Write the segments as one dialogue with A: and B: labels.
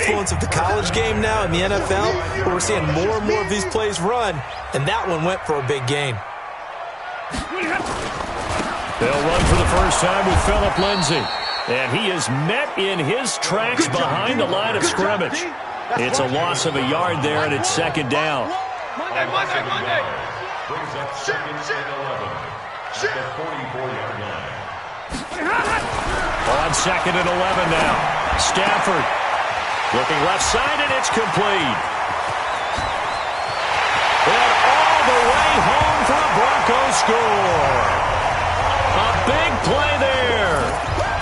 A: influence of the college game now in the NFL, where we're seeing more and more of these plays run, and that one went for a big gain.
B: They'll run for the first time with Phillip Lindsay. And he is met in his tracks behind the line of scrimmage. It's a loss of a yard there, and it's second down.
C: Monday. Brings up second and 11 at the 44-yard line.
B: On second and 11 now. Stafford looking left side, and it's complete. And all the way home for a Broncos score. A big play there.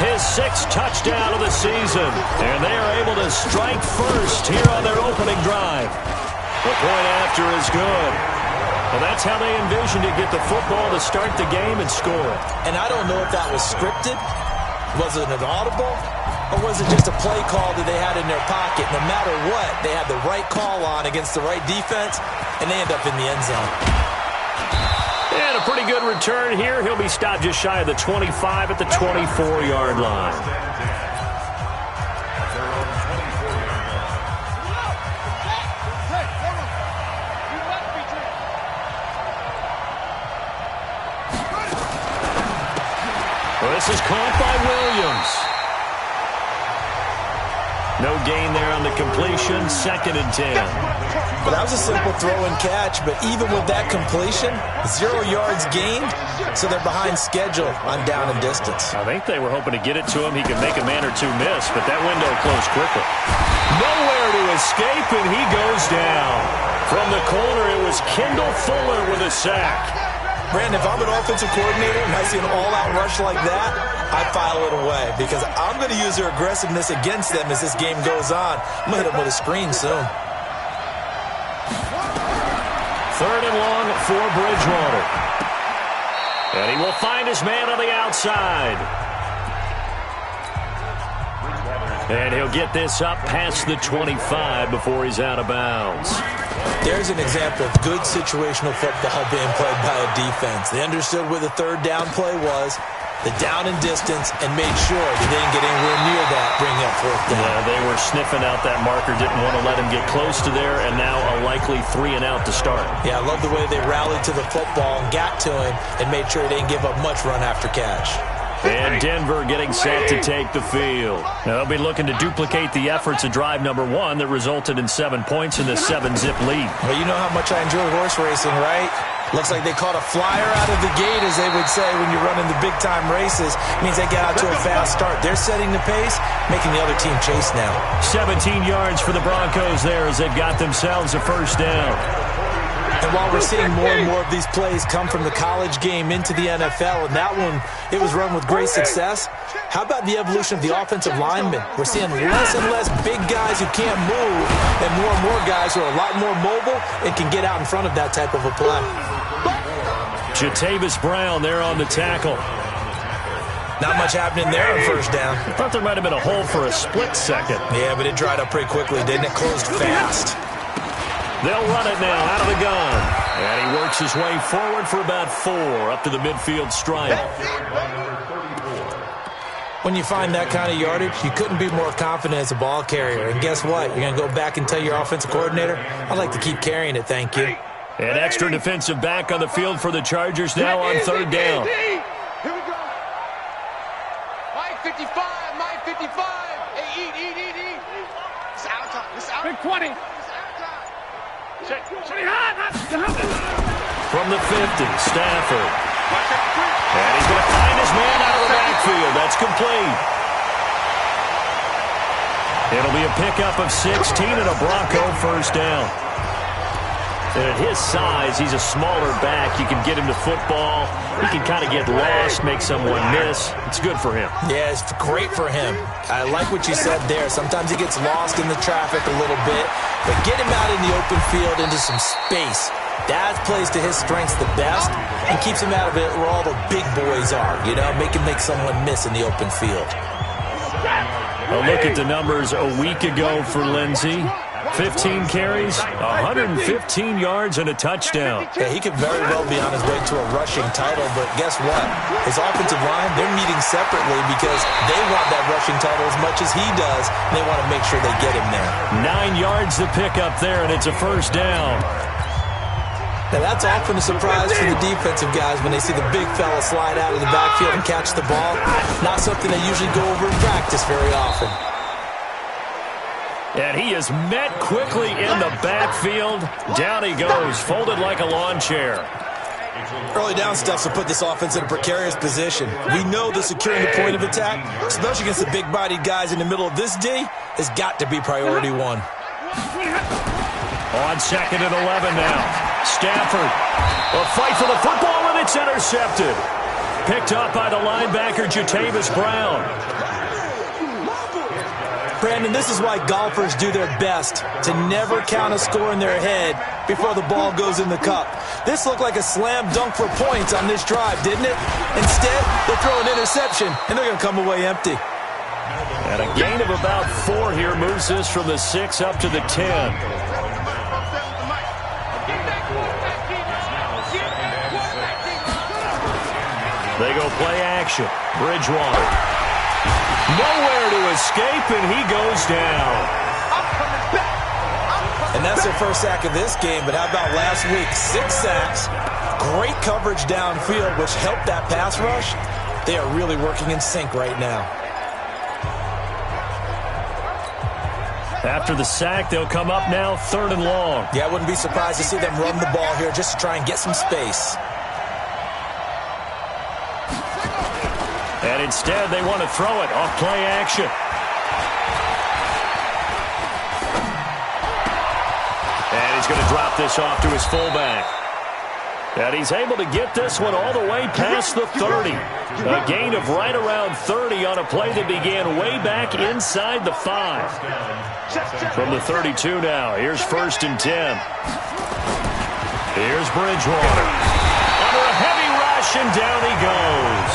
B: His sixth touchdown of the season. And they are able to strike first here on their opening drive. The point after is good. Well, that's how they envisioned to get the football to start the game and score.
A: And I don't know if that was scripted. Was it an audible? Or was it just a play call that they had in their pocket? No matter what, they had the right call on against the right defense, and they end up in the end zone.
B: And a pretty good return here. He'll be stopped just shy of the 25 at the 24-yard line. Well, this is caught by Williams. No gain there on the completion. Second and 10.
A: Well, that was a simple throw and catch, but even with that completion, 0 yards gained, so they're behind schedule on down and distance.
B: I think they were hoping to get it to him. He could make a man or two miss, but that window closed quickly. Nowhere to escape, and he goes down. From the corner, it was Kendall Fuller with a sack.
A: Brandon, if I'm an offensive coordinator and I see an all-out rush like that, I file it away because I'm going to use their aggressiveness against them as this game goes on. I'm going to hit them with a screen soon.
B: Third and long for Bridgewater. And he will find his man on the outside. And he'll get this up past the 25 before he's out of bounds.
A: There's an example of good situational football being played by a defense. They understood where the third down play was, the down and distance, and made sure they didn't get anywhere near that, bringing up fourth down.
B: Yeah, they were sniffing out that marker, didn't want to let him get close to there, and now a likely 3 and out to start.
A: Yeah, I love the way they rallied to the football and got to him and made sure they didn't give up much run after catch.
B: And Denver getting set to take the field. Now they'll be looking to duplicate the efforts of drive number 1 that resulted in 7 points in the 7-zip lead.
A: Well, you know how much I enjoy horse racing, right? Looks like they caught a flyer out of the gate, as they would say when you're running the big-time races. It means they get out to a fast start. They're setting the pace, making the other team chase now. 17 yards for the Broncos there as they've got themselves a first down. And while we're seeing more and more of these plays come from the college game into the NFL, and that one, it was run with great success, how about the evolution of the offensive linemen? We're seeing less and less big guys who can't move and more guys who are a lot more mobile and can get out in front of that type of a play.
B: Jatavis Brown there on the tackle.
A: Not much happening there on first down.
B: I thought there might have been a hole for a split second.
A: Yeah, but it dried up pretty quickly, didn't it? Closed fast.
B: They'll run it now out of the gun. And he works his way forward for about 4 up to the midfield stripe.
A: When you find that kind of yardage, you couldn't be more confident as a ball carrier. And guess what? You're going to go back and tell your offensive coordinator, I'd like to keep carrying it, thank you.
B: An extra defensive back on the field for the Chargers now on third down.
D: Here we go. Mike 55, Mike 55. Hey, eat. It's out of time. It's out. Big 20.
B: From the 50, Stafford. And he's going to find his man out of the backfield. That's complete. It'll be a pickup of 16 and a Bronco first down. And at his size, he's a smaller back. You can get him to football. He can kind of get lost, make someone miss. It's good for him.
A: Yeah, it's great for him. I like what you said there. Sometimes he gets lost in the traffic a little bit, but get him out in the open field into some space. That plays to his strengths the best and keeps him out of it where all the big boys are, you know, make him make someone miss in the open field.
B: A look at the numbers a week ago for Lindsay. 15 carries, 115 yards, and a touchdown.
A: Yeah, he could very well be on his way to a rushing title, but guess what? His offensive line, they're meeting separately because they want that rushing title as much as he does, and they want to make sure they get him there.
B: 9 yards to pick up there, and it's a first down.
A: Now, that's often a surprise for the defensive guys when they see the big fella slide out of the backfield and catch the ball. Not something they usually go over in practice very often.
B: And he is met quickly in the backfield. Down he goes, folded like a lawn chair.
A: Early down stuff will put this offense in a precarious position. We know that securing the point of attack, especially against the big-bodied guys in the middle of this D, has got to be priority one.
B: On 2nd and 11 now. Stafford, a fight for the football, and it's intercepted. Picked up by the linebacker, Jatavis Brown.
A: Brandon, this is why golfers do their best to never count a score in their head before the ball goes in the cup. This looked like a slam dunk for points on this drive, didn't it? Instead, they throw an interception, and they're going to come away empty.
B: And a gain of about 4 here moves this from the 6 up to the 10. They go play action. Bridgewater. Nowhere to escape, and he goes down.
A: And that's their first sack of this game, but how about last week? 6 sacks, great coverage downfield, which helped that pass rush. They are really working in sync right now.
B: After the sack, they'll come up now 3rd and long.
A: Yeah, I wouldn't be surprised to see them run the ball here just to try and get some space.
B: And instead, they want to throw it off play action. And he's going to drop this off to his fullback. And he's able to get this one all the way past the 30. A gain of right around 30 on a play that began way back inside the 5. From the 32 now, here's 1st and 10. Here's Bridgewater. Under a heavy rush, and down he goes.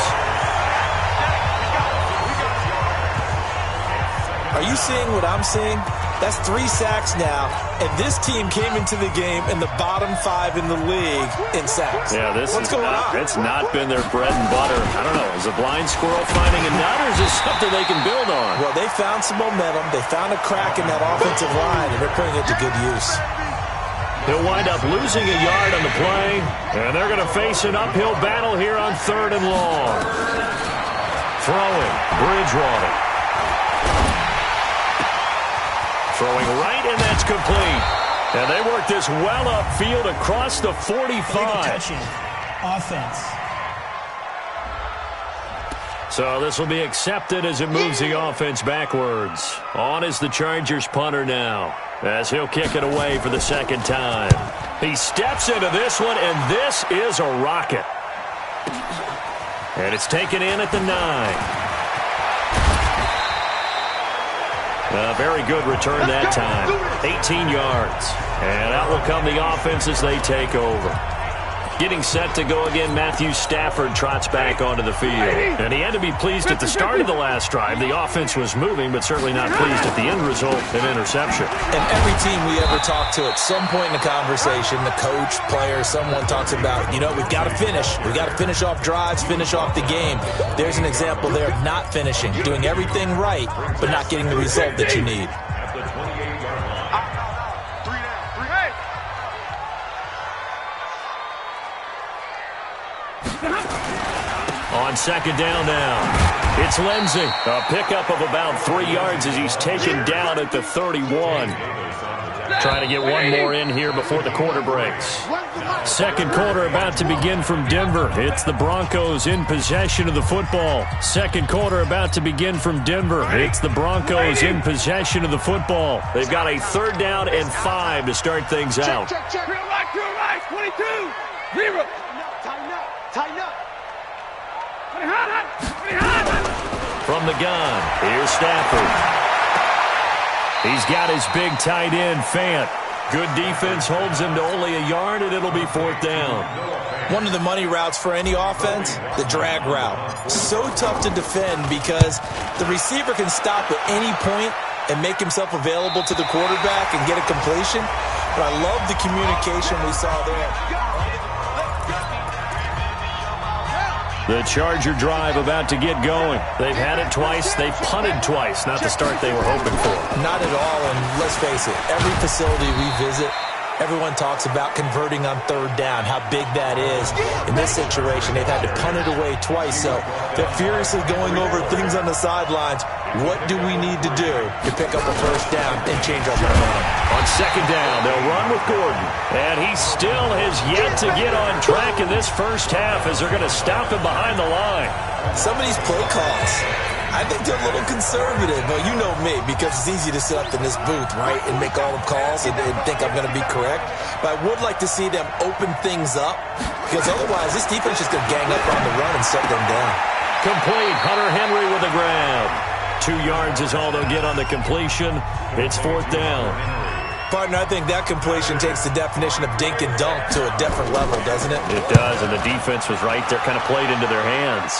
A: Are you seeing what I'm seeing? That's 3 sacks now, and this team came into the game in the bottom 5 in the league in sacks.
B: Yeah,
A: What's going on?
B: It's not been their bread and butter. I don't know, is a blind squirrel finding a nut, or is this something they can build on?
A: Well, they found some momentum. They found a crack in that offensive line, and they're putting it to good use.
B: He'll wind up losing a yard on the play, and they're going to face an uphill battle here on 3rd and long. Throwing, Bridgewater. Throwing right, and that's complete. And they work this well upfield across the 45.
E: Touching offense.
B: So this will be accepted as it moves the offense backwards. On is the Chargers punter now, as he'll kick it away for the 2nd time. He steps into this one, and this is a rocket. And it's taken in at the 9. A very good return that time. 18 yards. And out will come the offense as they take over. Getting set to go again, Matthew Stafford trots back onto the field. And he had to be pleased at the start of the last drive. The offense was moving, but certainly not pleased at the end result, an interception.
A: And every team we ever talk to, at some point in the conversation, the coach, player, someone talks about, you know, we've got to finish. We've got to finish off drives, finish off the game. There's an example there of not finishing, doing everything right, but not getting the result that you need.
B: On 2nd down now, it's Lindsey. A pickup of about 3 yards as he's taken down at the 31. Trying to get one more in here before the quarter breaks. 2nd quarter about to begin from Denver. It's the Broncos in possession of the football. 2nd quarter about to begin from Denver. It's the Broncos in possession of the football. They've got a 3rd down and 5 to start things out.
D: Check. Real right. 22. Zero. Tighten up.
B: From the gun, here's Stafford. He's got his big tight end, Fant. Good defense holds him to only a yard, and it'll be 4th down.
A: One of the money routes for any offense, the drag route. So tough to defend because the receiver can stop at any point and make himself available to the quarterback and get a completion. But I love the communication we saw there.
B: The Charger drive about to get going. They've had it twice. They've punted twice. Not the start they were hoping for.
A: Not at all, and let's face it, every facility we visit, everyone talks about converting on third down, how big that is. In this situation, they've had to punt it away twice, so they're furiously going over things on the sidelines. What do we need to do to pick up a first down and change our momentum?
B: On second down, they'll run with Gordon. And he still has yet to get on track in this first half as they're going to stop him behind the line.
A: Some of these play calls, I think they're a little conservative. Well, you know me, because it's easy to sit up in this booth, right, and make all the calls and think I'm going to be correct. But I would like to see them open things up, because otherwise this defense is going to gang up on the run and shut them down.
B: Complete. Hunter Henry with a grab. 2 yards is all they'll get on the completion. It's fourth down.
A: Partner, I think that completion takes the definition of dink and dunk to a different level, doesn't it?
B: It does, and the defense was right there, kind of played into their hands.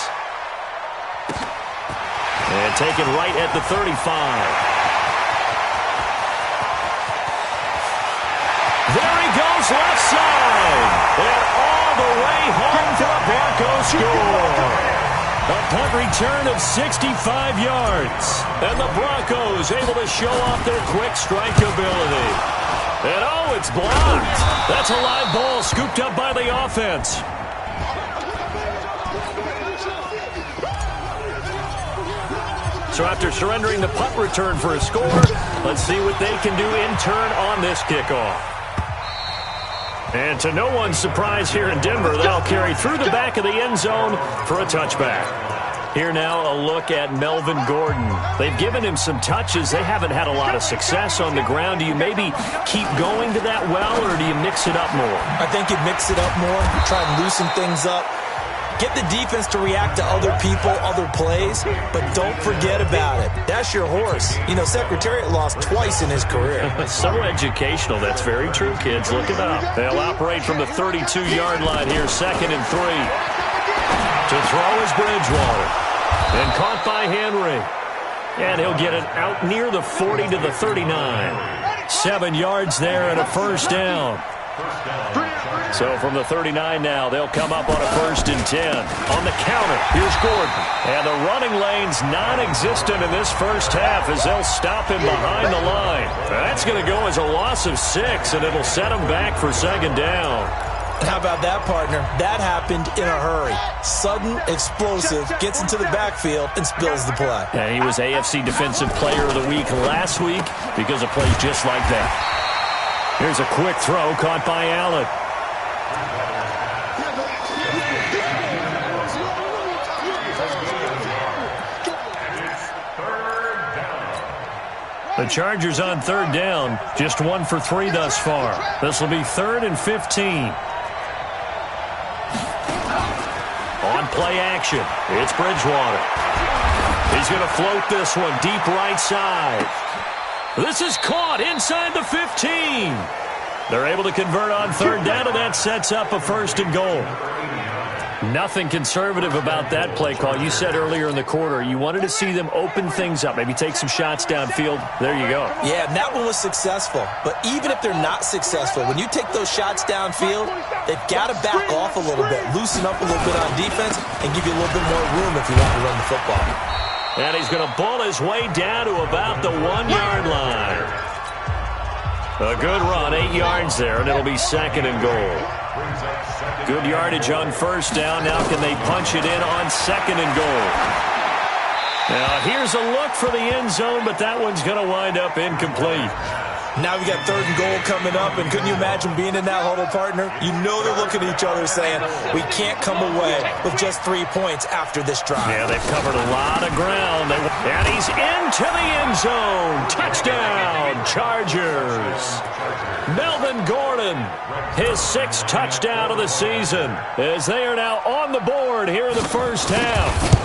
B: And taken right at the 35. There he goes, left side. And all the way home for a Broncos score. A punt return of 65 yards. And the Broncos able to show off their quick strike ability. And oh, it's blocked. That's a live ball scooped up by the offense. So after surrendering the punt return for a score, let's see what they can do in turn on this kickoff. And to no one's surprise here in Denver, they'll carry through the back of the end zone for a touchback. Here now a look at Melvin Gordon. They've given him some touches. They haven't had a lot of success on the ground. Do you maybe keep going to that well, or do you mix it up more?
A: I think you mix it up more, try and loosen things up. Get the defense to react to other people, other plays, but don't forget about it. That's your horse. You know, Secretariat lost twice in his career.
B: So educational. That's very true, kids. Look it up. They'll operate from the 32-yard line here, 2nd and 3. To throw is Bridgewater. And caught by Henry. And he'll get it out near the 40 to the 39. 7 yards there and a first down. So from the 39 now, they'll come up on a 1st and 10. On the counter, here's Gordon. And the running lane's non-existent in this first half as they'll stop him behind the line. That's going to go as a loss of 6, and it'll set him back for 2nd down.
A: How about that, partner? That happened in a hurry. Sudden, explosive, gets into the backfield, and spills the play.
B: And he was AFC Defensive Player of the Week last week because of plays just like that. Here's a quick throw caught by Allen. The Chargers on 3rd down, just 1 for 3 thus far. This will be 3rd and 15. On play action, it's Bridgewater. He's going to float this one deep right side. This is caught inside the 15. They're able to convert on 3rd down, and that sets up a 1st and goal. Nothing conservative about that play call. You said earlier in the quarter you wanted to see them open things up, maybe take some shots downfield. There you go.
A: Yeah, and that one was successful. But even if they're not successful, when you take those shots downfield, they've got to back off a little bit, loosen up a little bit on defense, and give you a little bit more room if you want to run the football.
B: And he's going to ball his way down to about the 1-yard line. A good run, 8 yards there, and it'll be 2nd and goal. Good yardage on 1st down. Now can they punch it in on 2nd and goal? Now here's a look for the end zone, but that one's going to wind up incomplete.
A: Now we got 3rd and goal coming up, and couldn't you imagine being in that huddle, partner? You know they're looking at each other saying, we can't come away with just 3 points after this drive.
B: Yeah, they've covered a lot of ground. And he's into the end zone. Touchdown, Chargers. Melvin Gordon, his 6th touchdown of the season, as they are now on the board here in the first half.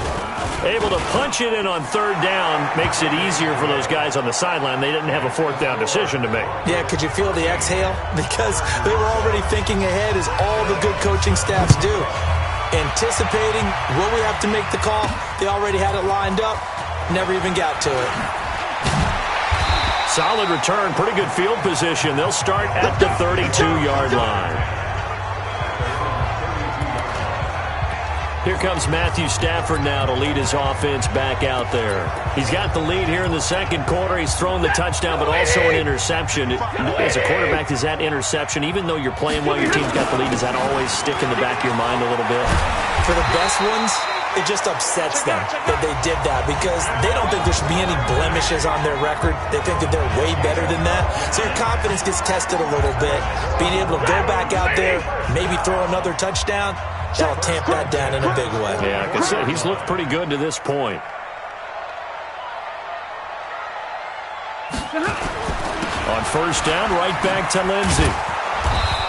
B: Able to punch it in on 3rd down makes it easier for those guys on the sideline. They didn't have a 4th down decision to make.
A: Yeah, could you feel the exhale? Because they were already thinking ahead, as all the good coaching staffs do. Anticipating, will we have to make the call? They already had it lined up, never even got to it.
B: Solid return, pretty good field position. They'll start at the 32-yard line. Here comes Matthew Stafford now to lead his offense back out there. He's got the lead here in the second quarter. He's thrown the touchdown, but also an interception. As a quarterback, does that interception, even though you're playing while your team's got the lead, does that always stick in the back of your mind a little bit?
A: For the best ones, it just upsets them that they did that because they don't think there should be any blemishes on their record. They think that they're way better than that. So your confidence gets tested a little bit. Being able to go back out there, maybe throw another touchdown, that'll tamp that down in a big way.
B: Yeah, like I said, he's looked pretty good to this point. On first down, right back to Lindsey.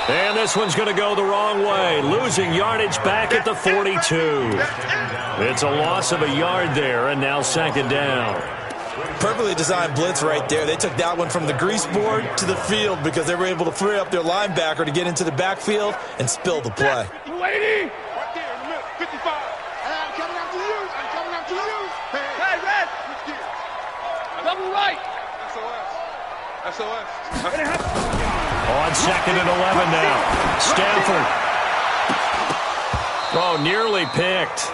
B: And this one's going to go the wrong way. Losing yardage back at the 42. It's a loss of a yard there, and now second down.
A: Perfectly designed blitz right there. They took that one from the grease board to the field because they were able to free up their linebacker to get into the backfield and spill the play.
D: Lady! Right there in the middle, 55. I'm coming after you. I'm coming after you. Hey, red. Double right. SOS.
B: On second and 11 now. Stafford. Oh, nearly picked.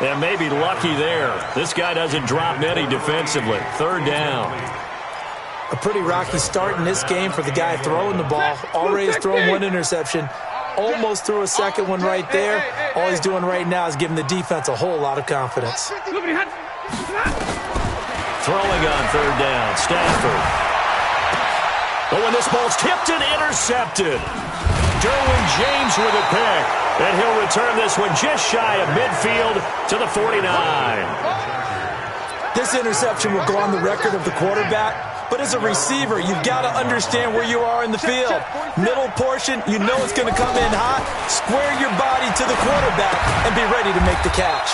B: And maybe lucky there. This guy doesn't drop many defensively. Third down.
A: A pretty rocky start in this game for the guy throwing the ball. Already has thrown one interception. Almost threw a second one right there. All he's doing right now is giving the defense a whole lot of confidence.
B: Throwing on third down. Stafford. Oh, and this ball's tipped and intercepted. Derwin James with a pick. And he'll return this one just shy of midfield to the 49.
A: This interception will go on the record of the quarterback. But as a receiver, you've got to understand where you are in the field. Middle portion, you know it's going to come in hot. Square your body to the quarterback and be ready to make the catch.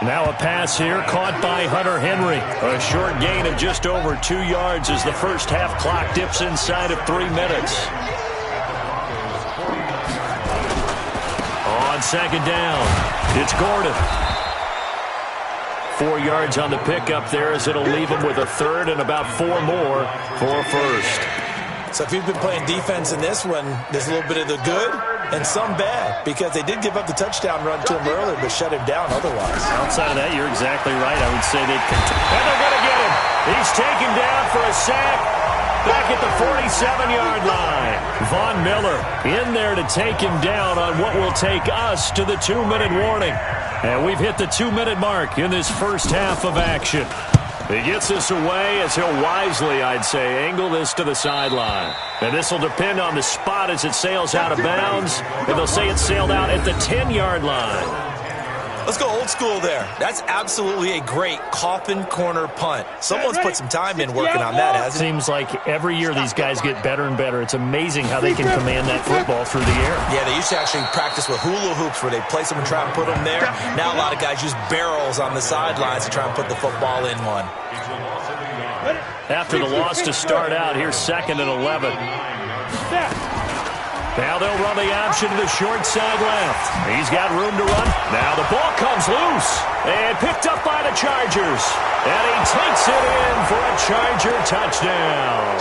B: Now a pass here caught by Hunter Henry. A short gain of just over 2 yards as the first half clock dips inside of 3 minutes. On second down, it's Gordon. 4 yards on the pickup there as it'll leave him with a third and about 4 more for a first.
A: So if you've been playing defense in this one, there's a little bit of the good and some bad because they did give up the touchdown run to him earlier but shut him down otherwise.
B: Outside of that, you're exactly right. I would say they'd continue. And they're going to get him. He's taken down for a sack back at the 47-yard line. Von Miller in there to take him down on what will take us to the 2-minute warning. And we've hit the 2-minute mark in this first half of action. He gets this away as he'll wisely, I'd say, angle this to the sideline. And this will depend on the spot as it sails out of bounds. And they'll say it sailed out at the 10-yard line.
A: Let's go old school there. That's absolutely a great coffin corner punt. Someone's put some time in working on that, hasn't it?
B: Seems like every year these guys get better and better. It's amazing how they can command that football through the air.
A: Yeah, they used to actually practice with hula hoops where they place them and try and put them there. Now a lot of guys use barrels on the sidelines to try and put the football in one.
B: After the loss to start out, here's second and 11. Now they'll run the option to the short side left. He's got room to run. Now the ball comes loose and picked up by the Chargers. And he takes it in for a Charger touchdown.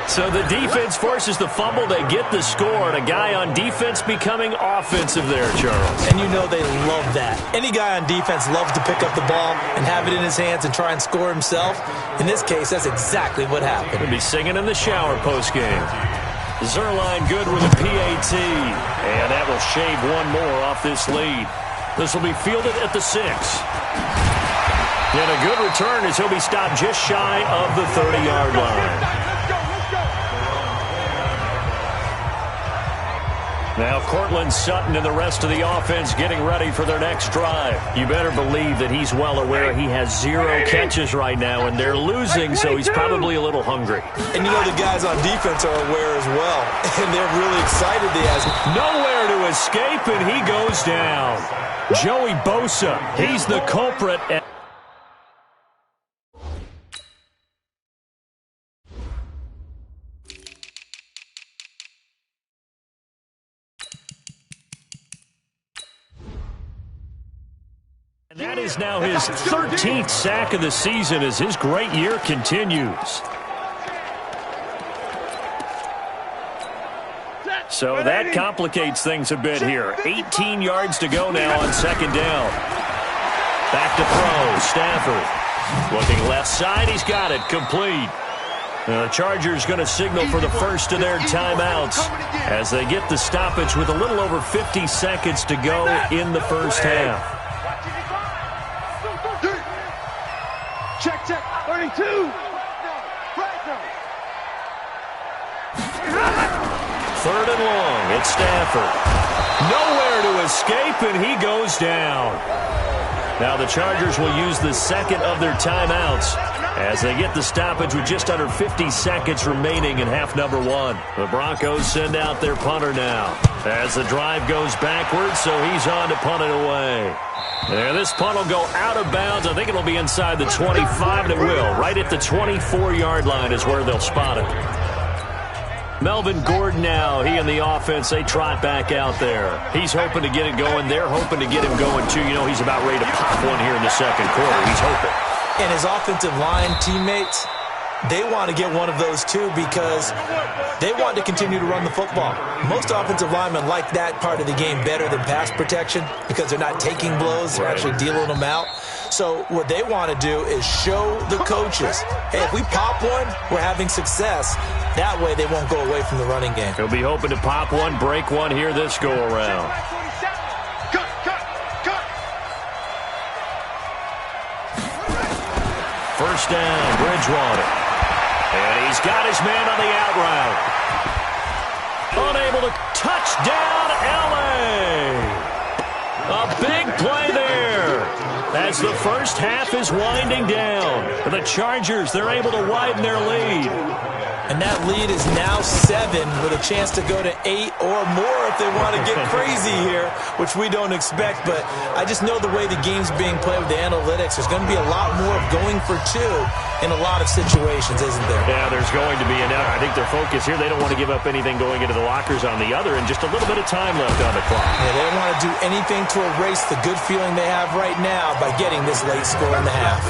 B: So the defense forces the fumble. They get the score. And a guy on defense becoming offensive there, Charles.
A: And you know they love that. Any guy on defense loves to pick up the ball and have it in his hands and try and score himself. In this case, that's exactly what happened.
B: He'll be singing in the shower postgame. Zerline good with a PAT. And that will shave one more off this lead. This will be fielded at the 6. And a good return as he'll be stopped just shy of the 30-yard line. Now Cortland Sutton and the rest of the offense getting ready for their next drive. You better believe that he's well aware he has 0 catches right now, and they're losing, so he's probably a little hungry.
A: And you know the guys on defense are aware as well, and they're really excited he has
B: nowhere to escape, and he goes down. Joey Bosa, he's the culprit. And that is is now his 13th sack of the season as his great year continues. So that complicates things a bit here. 18 yards to go now on second down. Back to throw, Stafford. Looking left side, he's got it, complete. The Chargers going to signal for the first of their timeouts as they get the stoppage with a little over 50 seconds to go in the first half.
D: Check, 32.
B: Third and long, it's Stafford. Nowhere to escape, and he goes down. Now the Chargers will use the second of their timeouts as they get the stoppage with just under 50 seconds remaining in half number one. The Broncos send out their punter now as the drive goes backwards, so he's on to punt it away. And this punt will go out of bounds. I think it'll be inside the 25, and it will. Right at the 24-yard line is where they'll spot it. Melvin Gordon now, he and the offense, they trot back out there. He's hoping to get it going. They're hoping to get him going, too. You know, he's about ready to pop one here in the second quarter. He's hoping.
A: And his offensive line teammates, they want to get one of those, too, because they want to continue to run the football. Most offensive linemen like that part of the game better than pass protection because they're not taking blows. They're actually dealing them out. So what they want to do is show the coaches, hey, if we pop one, we're having success. That way they won't go away from the running game.
B: He'll be hoping to pop one, break one here this go-around. First down, Bridgewater. And he's got his man on the out route. Unable to touchdown, L.A. A big play there as the first half is winding down. The Chargers, they're able to widen their lead.
A: And that lead is now 7 with a chance to go to 8 or more if they want to get crazy here, which we don't expect. But I just know the way the game's being played with the analytics, there's going to be a lot more of going for 2 in a lot of situations, isn't there?
B: Yeah, there's going to be. And I think their focus here, they don't want to give up anything going into the lockers on the other, and just a little bit of time left on the clock.
A: Yeah, they don't want to do anything to erase the good feeling they have right now by getting this late score in the half.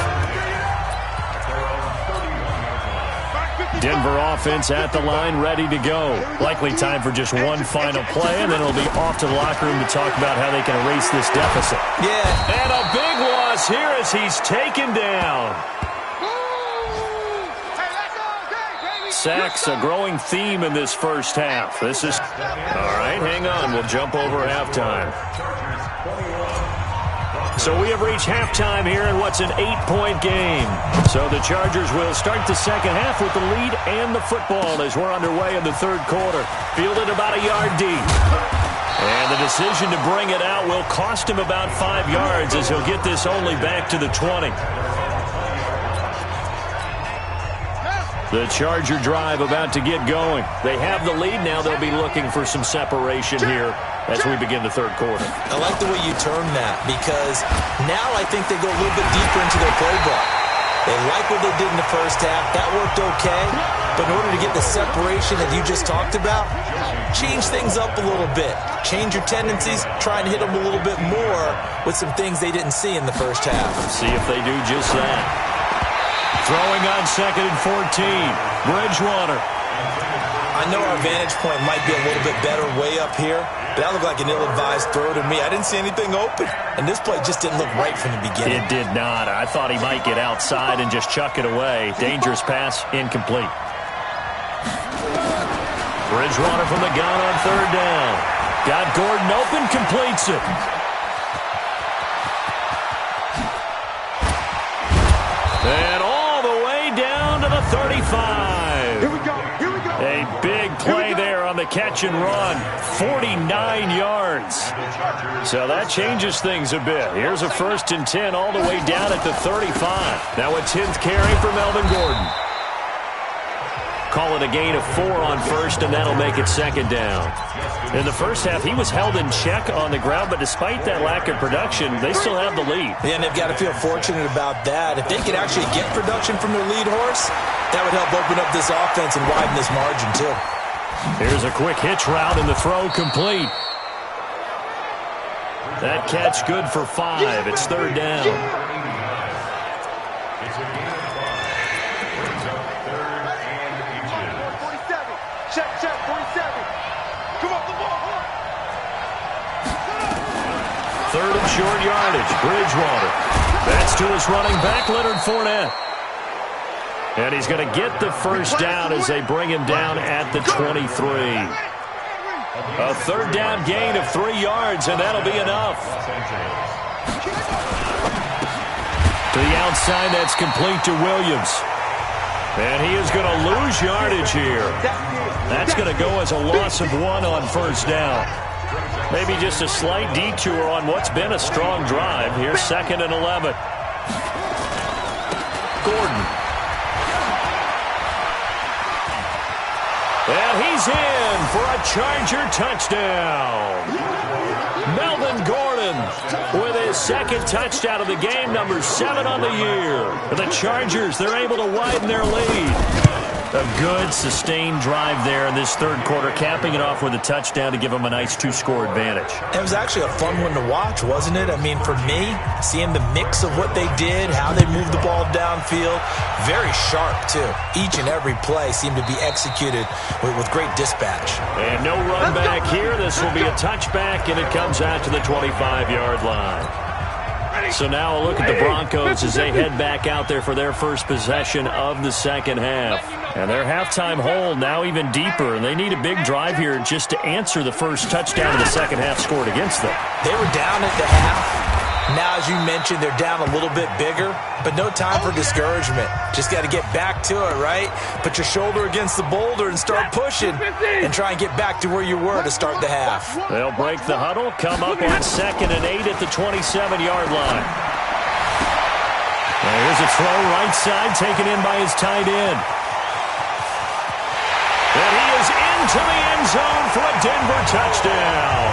B: Denver offense at the line, ready to go. Likely time for just one final play, and then it'll be off to the locker room to talk about how they can erase this deficit.
A: Yeah.
B: And a big loss here as he's taken down. Sacks, a growing theme in this first half. This is... All right, hang on. We'll jump over halftime. So we have reached halftime here in what's an 8-point game. So the Chargers will start the second half with the lead and the football as we're underway in the third quarter. Fielded about a yard deep. And the decision to bring it out will cost him about 5 yards as he'll get this only back to the 20. The Charger drive about to get going. They have the lead now. They'll be looking for some separation here as we begin the third quarter.
A: I like the way you term that because now I think they go a little bit deeper into their playbook. They like what they did in the first half. That worked okay. But in order to get the separation that you just talked about, change things up a little bit. Change your tendencies. Try and hit them a little bit more with some things they didn't see in the first half.
B: See if they do just that. Throwing on second and 14. Bridgewater.
A: I know our vantage point might be a little bit better way up here, but that looked like an ill-advised throw to me. I didn't see anything open, and this play just didn't look right from the beginning.
B: It did not. I thought he might get outside and just chuck it away. Dangerous pass, incomplete. Bridgewater from the gun on third down. Got Gordon open, completes it. And all the way down to the 35.
D: Here we go. Here we go.
B: A big play there on the catch and run. 49 yards. So that changes things a bit. Here's a 1st and 10 all the way down at the 35. Now a 10th carry for Melvin Gordon. Call it a gain of 4 on first, and that'll make it second down. In the first half, he was held in check on the ground, but despite that lack of production, they still have the lead.
A: Yeah, and they've got to feel fortunate about that. If they could actually get production from their lead horse, that would help open up this offense and widen this margin, too.
B: Here's a quick hitch route, and the throw complete. That catch good for 5. It's third down.
C: It's a gain of 5. Brings up third and inches.
D: 47. Check, 47. Come on, the ball.
B: Third and short yardage. Bridgewater. That's to his running back, Leonard Fournette. And he's going to get the first down as they bring him down at the 23. A third down gain of 3 yards, and that'll be enough. To the outside, that's complete to Williams. And he is going to lose yardage here. That's going to go as a loss of 1 on first down. Maybe just a slight detour on what's been a strong drive. Here's 2nd and 11. Gordon. And he's in for a Charger touchdown. Melvin Gordon with his 2nd touchdown of the game, number 7 on the year. For the Chargers, they're able to widen their lead. A good, sustained drive there in this third quarter, capping it off with a touchdown to give them a nice 2-score advantage.
A: It was actually a fun one to watch, wasn't it? I mean, for me, seeing the mix of what they did, how they moved the ball downfield, very sharp, too. Each and every play seemed to be executed with great dispatch.
B: And no run back here. This will be a touchback, and it comes out to the 25-yard line. So now a look at the Broncos as they head back out there for their first possession of the second half. And their halftime hole now even deeper, and they need a big drive here just to answer the first touchdown of the second half scored against them.
A: They were down at the half. Now, as you mentioned, they're down a little bit bigger, but no time for discouragement. Just got to get back to it, right? Put your shoulder against the boulder and start pushing and try and get back to where you were to start the half.
B: They'll break the huddle, come up on 2nd and 8 at the 27-yard line. And here's a throw right side taken in by his tight end. And he is into the end zone for a Denver touchdown.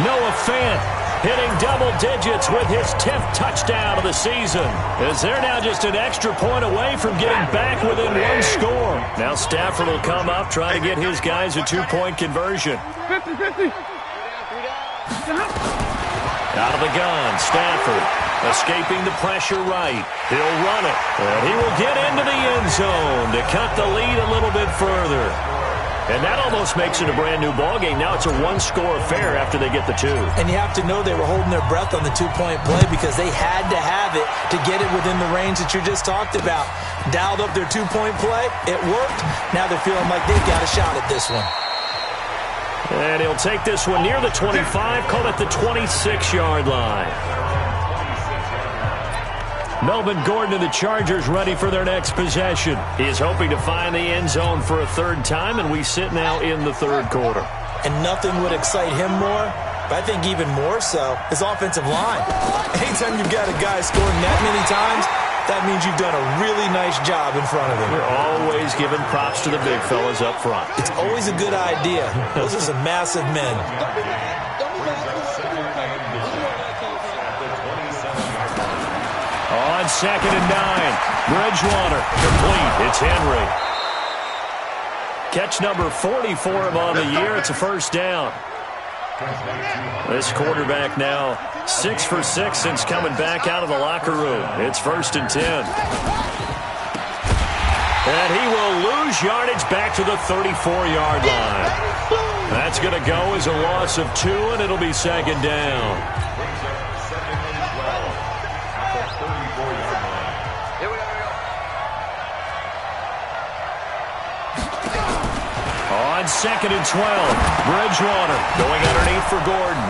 B: Noah Fant hitting double digits with his 10th touchdown of the season, as they're now just an extra point away from getting back within 1 score. Now Stafford will come up, try to get his guys a 2-point conversion.
D: 50-50.
B: Out of the gun, Stafford escaping the pressure right. He'll run it, and he will get into the end zone to cut the lead a little bit further. And that almost makes it a brand-new ballgame. Now it's a 1-score affair after they get the 2.
A: And you have to know they were holding their breath on the 2-point play because they had to have it to get it within the range that you just talked about. Dialed up their 2-point play. It worked. Now they're feeling like they've got a shot at this one.
B: And he'll take this one near the 25, call it the 26-yard line. Melvin Gordon and the Chargers ready for their next possession. He is hoping to find the end zone for a 3rd time, and we sit now in the 3rd quarter.
A: And nothing would excite him more, but I think even more so, his offensive line. Anytime you've got a guy scoring that many times, that means you've done a really nice job in front of him.
B: We're always giving props to the big fellas up front.
A: It's always a good idea. Those are some massive men.
B: On 2nd and 9, Bridgewater complete. It's Henry. Catch number 40 for him on the year. It's a first down. This quarterback now 6 for 6 since coming back out of the locker room. It's 1st and 10. And he will lose yardage back to the 34-yard line. That's going to go as a loss of 2, and it'll be 2nd down. On 2nd and 12, Bridgewater going underneath for Gordon.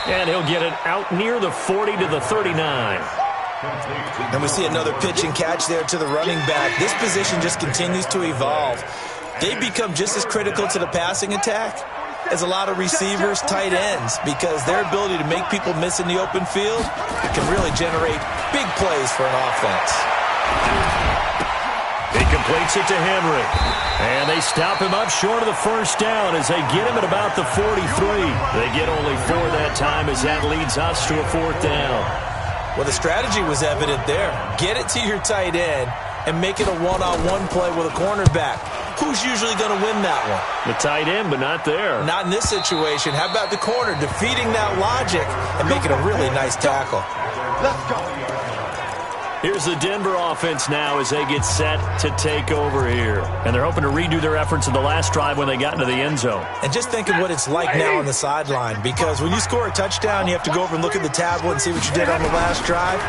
B: And he'll get it out near the 40 to the 39.
A: And we see another pitch and catch there to the running back. This position just continues to evolve. They become just as critical to the passing attack as a lot of receivers, tight ends, because their ability to make people miss in the open field can really generate big plays for an offense.
B: He completes it to Henry. And they stop him up short of the first down as they get him at about the 43. They get only 4 that time as that leads us to a 4th down.
A: Well, the strategy was evident there. Get it to your tight end and make it a one-on-one play with a cornerback. who's usually going to win that one?
B: The tight end, but not there.
A: Not in this situation. How about the corner defeating that logic and making a really nice tackle?
D: Let's go.
B: Here's the Denver offense now as they get set to take over here. And they're hoping to redo their efforts in the last drive when they got into the end zone.
A: And just think of what it's like now on the sideline, because when you score a touchdown, you have to go over and look at the tablet and see what you did on the last drive.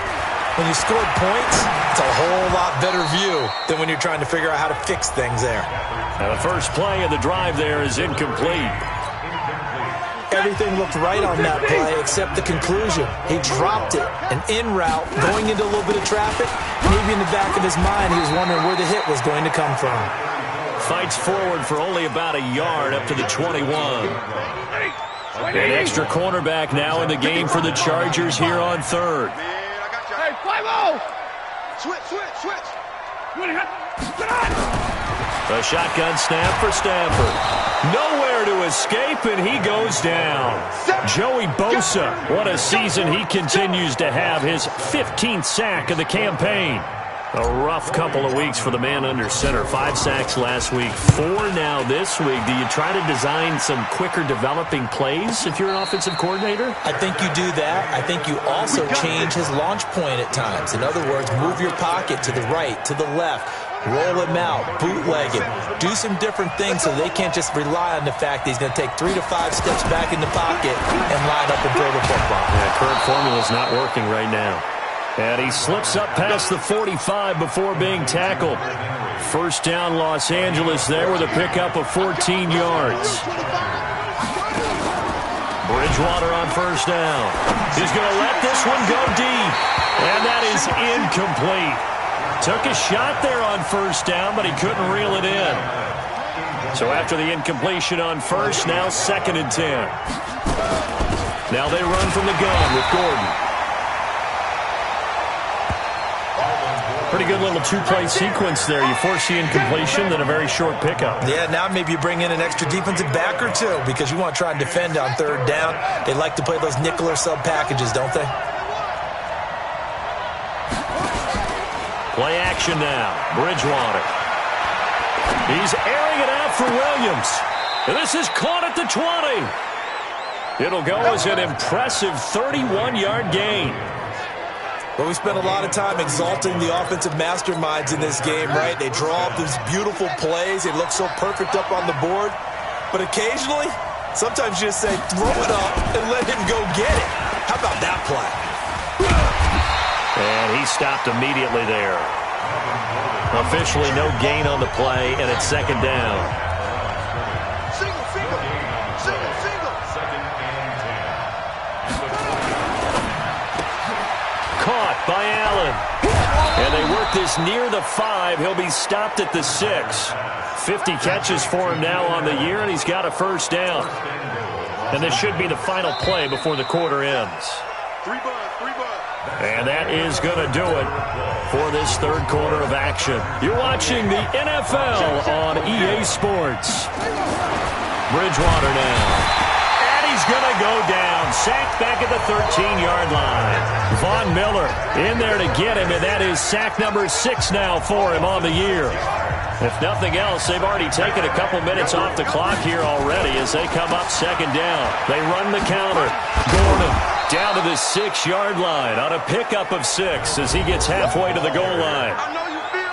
A: When you scored points, it's a whole lot better view than when you're trying to figure out how to fix things there.
B: Now the first play of the drive there is incomplete.
A: Everything looked right on that play except the conclusion. He dropped it, an in route, going into a little bit of traffic. Maybe in the back of his mind, he was wondering where the hit was going to come from.
B: Fights forward for only about a yard up to the 21. An extra cornerback now in the game for the Chargers here on third.
D: Hey, 5-0! Switch.
B: A shotgun snap for Stafford. Nowhere to escape, and he goes down. Joey Bosa, what a season he continues to have, his 15th sack of the campaign. A rough couple of weeks for the man under center. 5 sacks last week, 4 now this week. Do you try to design some quicker developing plays if you're an offensive coordinator?
A: I think you do that. I think you also change his launch point at times. In other words, move your pocket to the right, to the left. Roll him out, bootleg him, do some different things so they can't just rely on the fact that he's going to take 3 to 5 steps back in the pocket and line up and throw the football.
B: Yeah, current formula is not working right now. And he slips up past the 45 before being tackled. First down, Los Angeles there with a pickup of 14 yards. Bridgewater on first down. He's going to let this one go deep. And that is incomplete. Took a shot there on first down, but he couldn't reel it in. So after the incompletion on first, now 2nd and 10. Now they run from the gun with Gordon. Pretty good little 2-play sequence there. You force the incompletion, then a very short pickup.
A: Yeah, now maybe you bring in an extra defensive back or two because you want to try and defend on 3rd down. They like to play those nickel or sub packages, don't they?
B: Play action now. Bridgewater. He's airing it out for Williams. And this is caught at the 20. It'll go as an impressive 31-yard gain.
A: Well, we spent a lot of time exalting the offensive masterminds in this game, right? They draw up these beautiful plays. They look so perfect up on the board. But occasionally, sometimes you just say, throw it up and let him go get it. How about that play?
B: And he stopped immediately there. Officially no gain on the play, and it's 2nd down.
D: Single.
C: 2nd and 10.
B: Caught by Allen. And they work this near the 5. He'll be stopped at the 6. 50 catches for him now on the year, and he's got a first down. And this should be the final play before the quarter ends.
D: 3 bucks.
B: And that is going to do it for this 3rd quarter of action. You're watching the NFL on EA Sports. Bridgewater now. And he's going to go down. Sacked back at the 13-yard line. Von Miller in there to get him, and that is sack number 6 now for him on the year. If nothing else, they've already taken a couple minutes off the clock here already as they come up 2nd down. They run the counter. Gordon down to the 6-yard line on a pickup of 6 as he gets halfway to the goal line.
D: I know you feel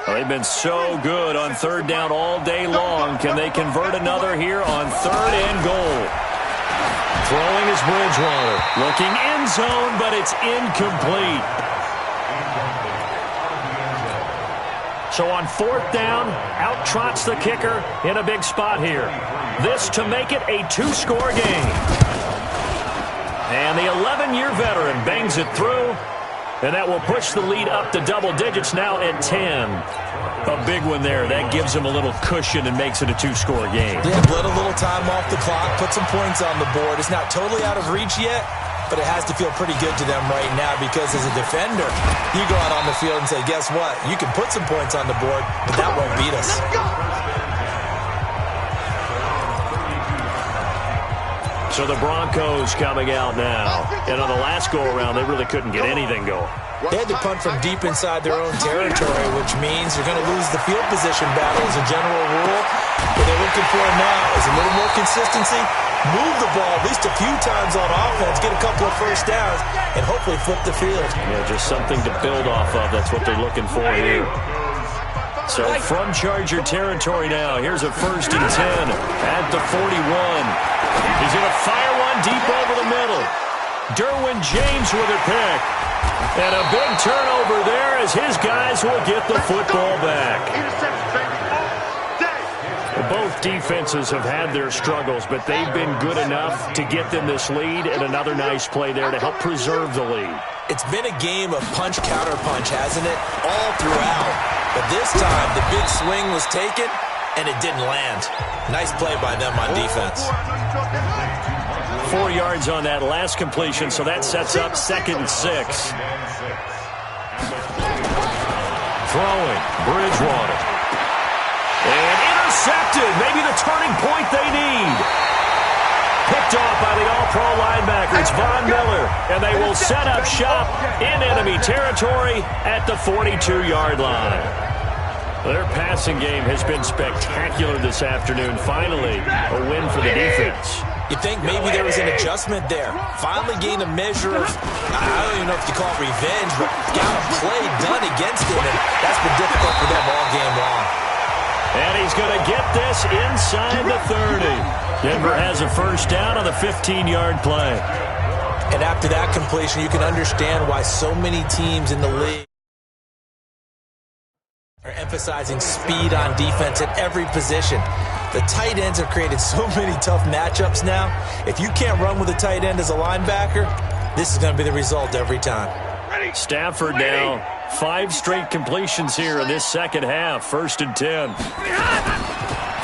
B: Well, they've been so good on 3rd down all day long. Can they convert another here on 3rd and goal? Throwing is Bridgewater. Looking end zone, but it's incomplete. So on 4th down, out trots the kicker in a big spot here. This to make it a 2-score game. And the 11-year veteran bangs it through. And that will push the lead up to double digits now at 10. A big one there. That gives them a little cushion and makes it a 2-score game.
A: Yeah, let a little time off the clock, put some points on the board. It's not totally out of reach yet, but it has to feel pretty good to them right now because as a defender, you go out on the field and say, guess what? You can put some points on the board, but that won't beat us.
B: So the Broncos coming out now. And on the last go-around, they really couldn't get anything going.
A: They had to punt from deep inside their own territory, which means you're going to lose the field position battle as a general rule. What they're looking for now is a little more consistency, move the ball at least a few times on offense, get a couple of first downs, and hopefully flip the field.
B: Yeah, just something to build off of. That's what they're looking for here. So from Charger territory now, here's a 1st and 10 at the 41. He's going to fire one deep over the middle. Derwin James with a pick. And a big turnover there as his guys will get the football back. Both defenses have had their struggles, but they've been good enough to get them this lead, and another nice play there to help preserve the lead.
A: It's been a game of punch-counter-punch, hasn't it? All throughout. But this time, the big swing was taken, and it didn't land. Nice play by them on defense.
B: 4 yards on that last completion, so that sets up 2nd and 6. Throwing, Bridgewater. And intercepted, maybe the turning point they need. Picked off by the All-Pro linebacker, it's Von Miller. And they will set up shop in enemy territory at the 42-yard line. Their passing game has been spectacular this afternoon. Finally, a win for the defense.
A: You think maybe there was an adjustment there. Finally gained a measure of, I don't even know if you call it revenge, but got a play done against him, and that's been difficult for them all game long.
B: And he's going to get this inside the 30. Denver has a first down on the 15-yard play.
A: And after that completion, you can understand why so many teams in the league are emphasizing speed on defense at every position. The tight ends have created so many tough matchups now. If you can't run with a tight end as a linebacker, this is going to be the result every time.
B: Stafford now, 5 straight completions here in this second half. 1st and 10.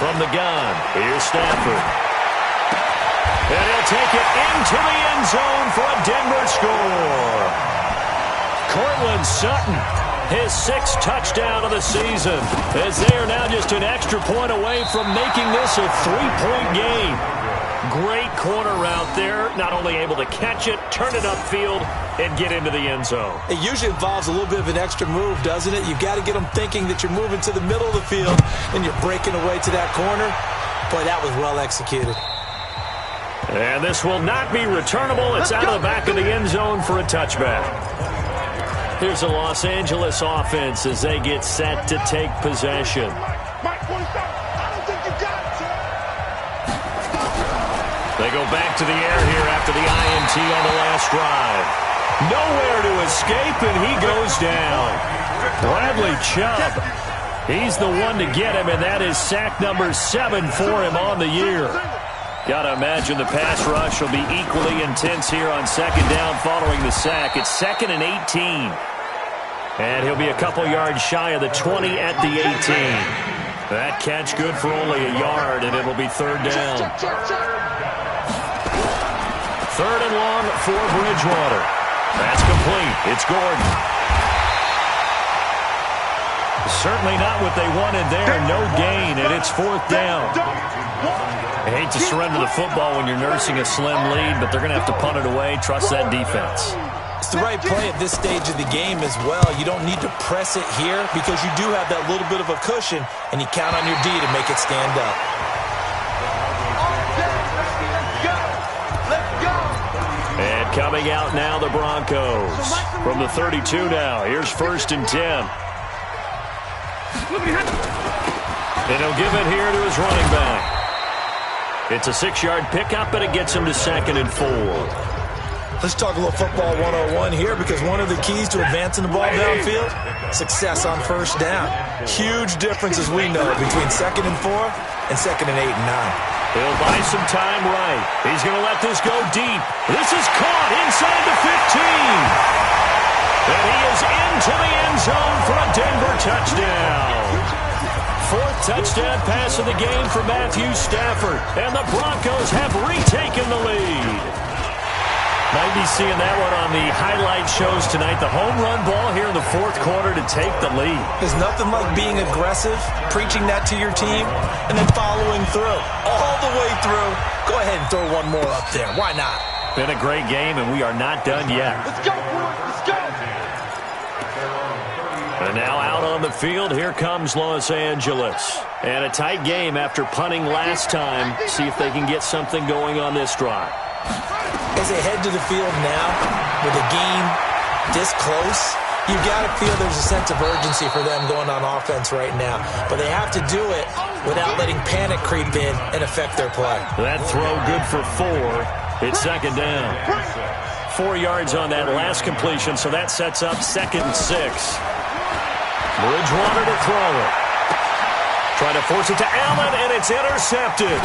B: From the gun, here's Stafford. And he'll take it into the end zone for a Denver score. Cortland Sutton, his 6th touchdown of the season, as they are now just an extra point away from making this a 3-point game. Great corner route there, not only able to catch it, turn it upfield, and get into the end zone.
A: It usually involves a little bit of an extra move, doesn't it? You've got to get them thinking that you're moving to the middle of the field, and you're breaking away to that corner. Boy, that was well executed.
B: And this will not be returnable. It's out of the back of the end zone for a touchback. Here's the Los Angeles offense as they get set to take possession. They go back to the air here after the INT on the last drive. Nowhere to escape, and he goes down. Bradley Chubb, he's the one to get him, and that is sack number 7 for him on the year. Got to imagine the pass rush will be equally intense here on 2nd down following the sack. It's 2nd and 18. And he'll be a couple yards shy of the 20 at the 18. That catch good for only a yard, and it'll be 3rd down. 3rd and long for Bridgewater. That's complete. It's Gordon. Certainly not what they wanted there. No gain, and it's 4th down. I hate to surrender the football when you're nursing a slim lead, but they're going to have to punt it away. Trust that defense.
A: It's the right play at this stage of the game as well. You don't need to press it here because you do have that little bit of a cushion, and you count on your D to make it stand up.
B: And coming out now, the Broncos. From the 32 now, here's 1st and 10. And he'll give it here to his running back. It's a 6-yard pickup, but it gets him to 2nd and 4.
A: Let's talk a little football 101 here, because one of the keys to advancing the ball downfield, success on 1st down. Huge difference, as we know, between 2nd and 4 and 2nd and 8 and 9.
B: He'll buy some time right. He's going to let this go deep. This is caught inside the 15. And he is into the end zone for a Denver touchdown. 4th touchdown pass of the game for Matthew Stafford. And the Broncos have retaken the lead. Might be seeing that one on the highlight shows tonight. The home run ball here in the fourth quarter to take the lead.
A: There's nothing like being aggressive, preaching that to your team, and then following through. All the way through. Go ahead and throw one more up there. Why not?
B: Been a great game, and we are not done yet.
D: Let's go, boys. Let's go.
B: And now out on the field, here comes Los Angeles. And a tight game after punting last time. See if they can get something going on this drive.
A: As they head to the field now, with a game this close, you've got to feel there's a sense of urgency for them going on offense right now. But they have to do it without letting panic creep in and affect their play.
B: That throw good for 4. It's second down. 4 yards on that last completion, so that sets up 2nd and 6. Bridgewater to throw it. Trying to force it to Allen, and it's intercepted.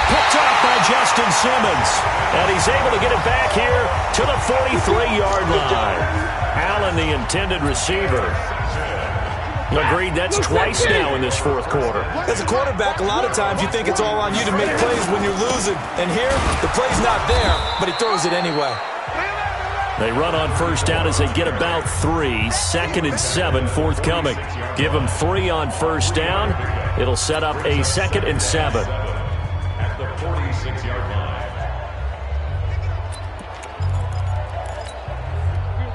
B: Picked off by Justin Simmons. And he's able to get it back here to the 43-yard line. Allen, the intended receiver. Agreed, that's twice now in this fourth quarter.
A: As a quarterback, a lot of times you think it's all on you to make plays when you're losing. And here, the play's not there, but he throws it anyway.
B: They run on first down as they get about 3. 2nd and 7 forthcoming. Give them 3 on first down. It'll set up a 2nd and 7.
C: At the 46-yard line.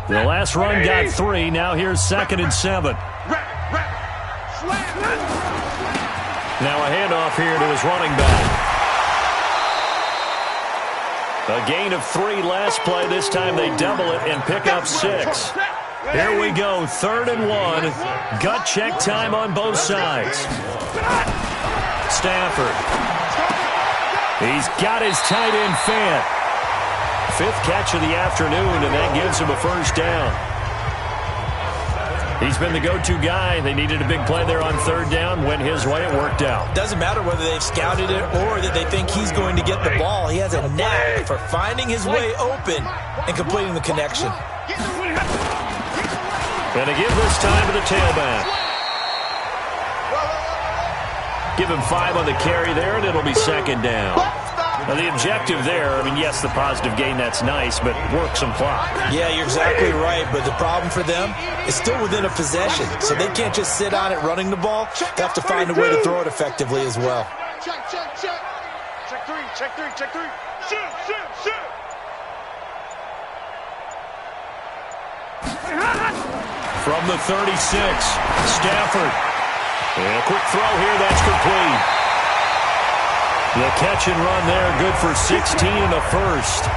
B: The last run got 3. Now here's 2nd and 7. Now a handoff here to his running back. A gain of 3 last play. This time they double it and pick up 6. Here we go, 3rd and 1. Gut check time on both sides. Stafford. He's got his tight end Fant. 5th catch of the afternoon, and that gives him a first down. He's been the go-to guy. They needed a big play there on 3rd down. Went his way. It worked out.
A: Doesn't matter whether they've scouted it or that they think he's going to get the ball. He has a knack for finding his way open and completing the connection.
B: And they give this time to the tailback. Give him 5 on the carry there, and it'll be 2nd down. Now, the objective there, I mean, yes, the positive gain, that's nice, but work some clock.
A: Yeah, you're exactly right, but the problem for them is still within a possession, so they can't just sit on it running the ball. They have to find a way to throw it effectively as well.
D: Check, check, check. Check 3, check 3, check 3. Shoot, shoot, shoot.
B: From the 36, Stafford. And a quick throw here, that's complete. The catch and run there, good for 16 and a first.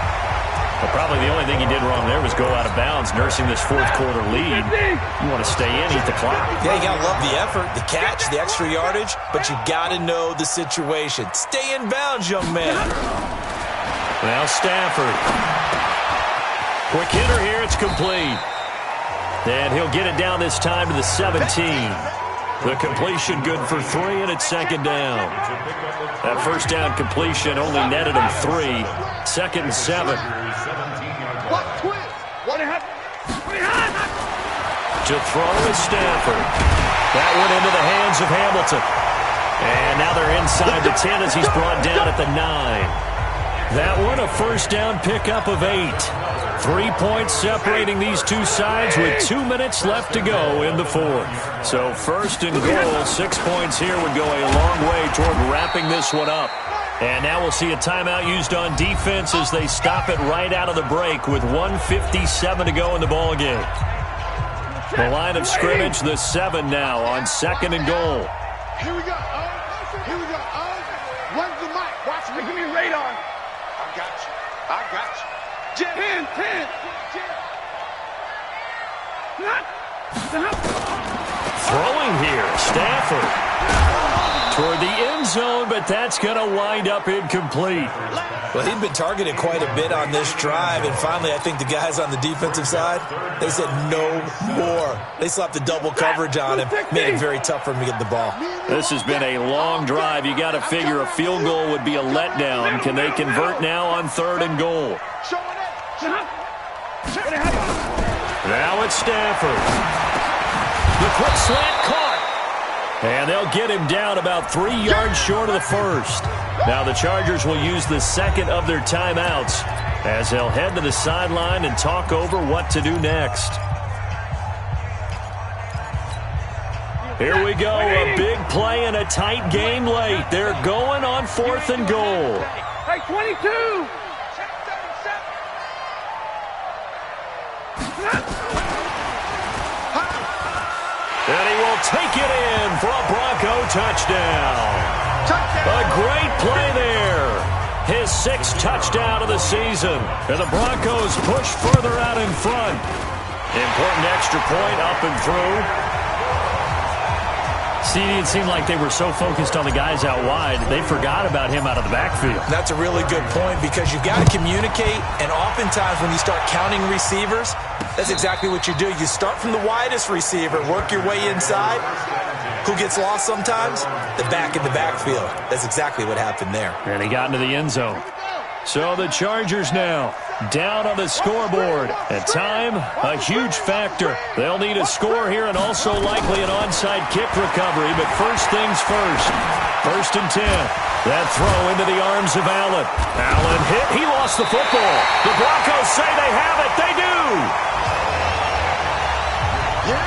B: But probably the only thing he did wrong there was go out of bounds, nursing this fourth quarter lead. You want to stay in, eat the clock.
A: Yeah, you got to love the effort, the catch, the extra yardage, but you got to know the situation. Stay in bounds, young man.
B: Now Stafford. Quick hitter here, it's complete. And he'll get it down this time to the 17. The completion good for 3, and it's 2nd down. That first down completion only netted him 3. 2nd and 7. To throw is Stafford. That went into the hands of Hamilton. And now they're inside the 10 as he's brought down at the 9. That one a first down pickup of 8. 3 points separating these two sides with 2 minutes left to go in the fourth. So 1st and goal, 6 points here would go a long way toward wrapping this one up. And now we'll see a timeout used on defense as they stop it right out of the break with 1:57 to go in the ballgame. The line of scrimmage, the 7 now on 2nd and goal.
D: Here we go. Here we go. Where's the mic? Watch me. Give me radar. I got you. I got you. 10.
B: Throwing here, Stafford. Toward the end zone, but that's going to wind up incomplete.
A: Well, he'd been targeted quite a bit on this drive, and finally I think the guys on the defensive side, they said no more. They slapped the double coverage on him, made it very tough for him to get the ball.
B: This has been a long drive. You got to figure a field goal would be a letdown. Can they convert now on 3rd and goal? Now it's Stafford. The quick slant caught. And they'll get him down about 3 yards short of the first. Now the Chargers will use the 2nd of their timeouts. as they'll head to the sideline and talk over what to do next. Here we go, a big play and a tight game late. They're going on 4th and goal.
D: Hey, 22!
B: And he will take it in for a Bronco touchdown. A great play there. His 6th touchdown of the season. And the Broncos push further out in front. Important extra point up and through.
F: See, it seemed like they were so focused on the guys out wide, they forgot about him out of the backfield.
A: That's a really good point because you've got to communicate, and oftentimes when you start counting receivers, that's exactly what you do. You start from the widest receiver, work your way inside. Who gets lost sometimes? The back in the backfield. That's exactly what happened there.
F: And he got into the end zone.
B: So the Chargers now down on the scoreboard. At time, a huge factor. They'll need a score here and also likely an onside kick recovery. But first things first. 1st and 10. That throw into the arms of Allen. Allen hit. He lost the football. The Broncos say they have it. They do.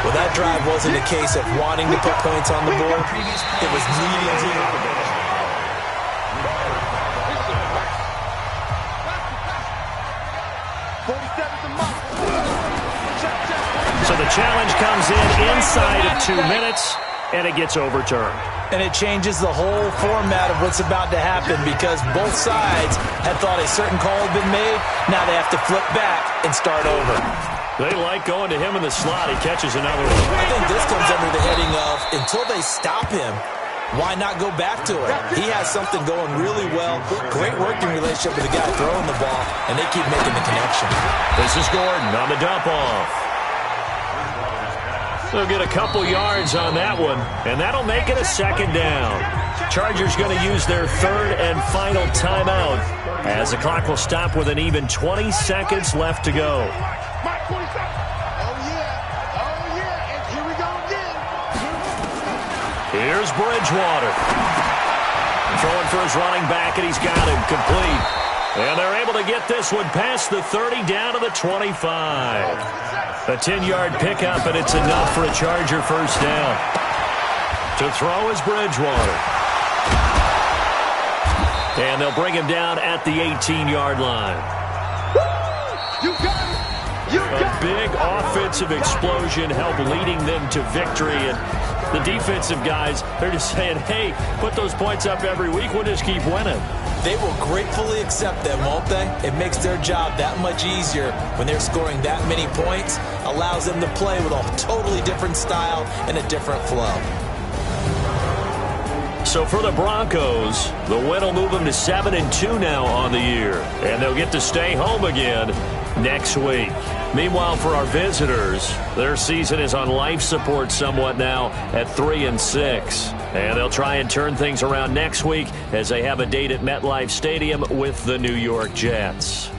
A: Well, that drive wasn't a case of wanting to put points on the board. It was needing to.
B: So the challenge comes in inside of 2 minutes, and it gets overturned.
A: And it changes the whole format of what's about to happen because both sides had thought a certain call had been made. Now they have to flip back and start over.
B: They like going to him in the slot. He catches another one.
A: I think this comes under the heading of until they stop him, why not go back to it? He has something going really well. Great working relationship with the guy throwing the ball, and they keep making the connection.
B: This is Gordon on the dump off. They'll get a couple yards on that one, and that'll make it a 2nd down. Chargers going to use their 3rd and final timeout as the clock will stop with an even 20 seconds left to go. Here's Bridgewater. Throwing for his running back, and he's got him complete. And they're able to get this one past the 30 down to the 25. A 10-yard pickup, and it's enough for a Charger 1st down. To throw is Bridgewater. And they'll bring him down at the 18-yard line. A big offensive explosion helped leading them to victory. And the defensive guys, they're just saying, hey, put those points up every week. We'll just keep winning.
A: They will gratefully accept them, won't they? It makes their job that much easier when they're scoring that many points. Allows them to play with a totally different style and a different flow.
B: So for the Broncos, the win will move them to 7-2 now on the year. And they'll get to stay home again next week. Meanwhile, for our visitors, their season is on life support somewhat now at 3-6. And they'll try and turn things around next week as they have a date at MetLife Stadium with the New York Jets.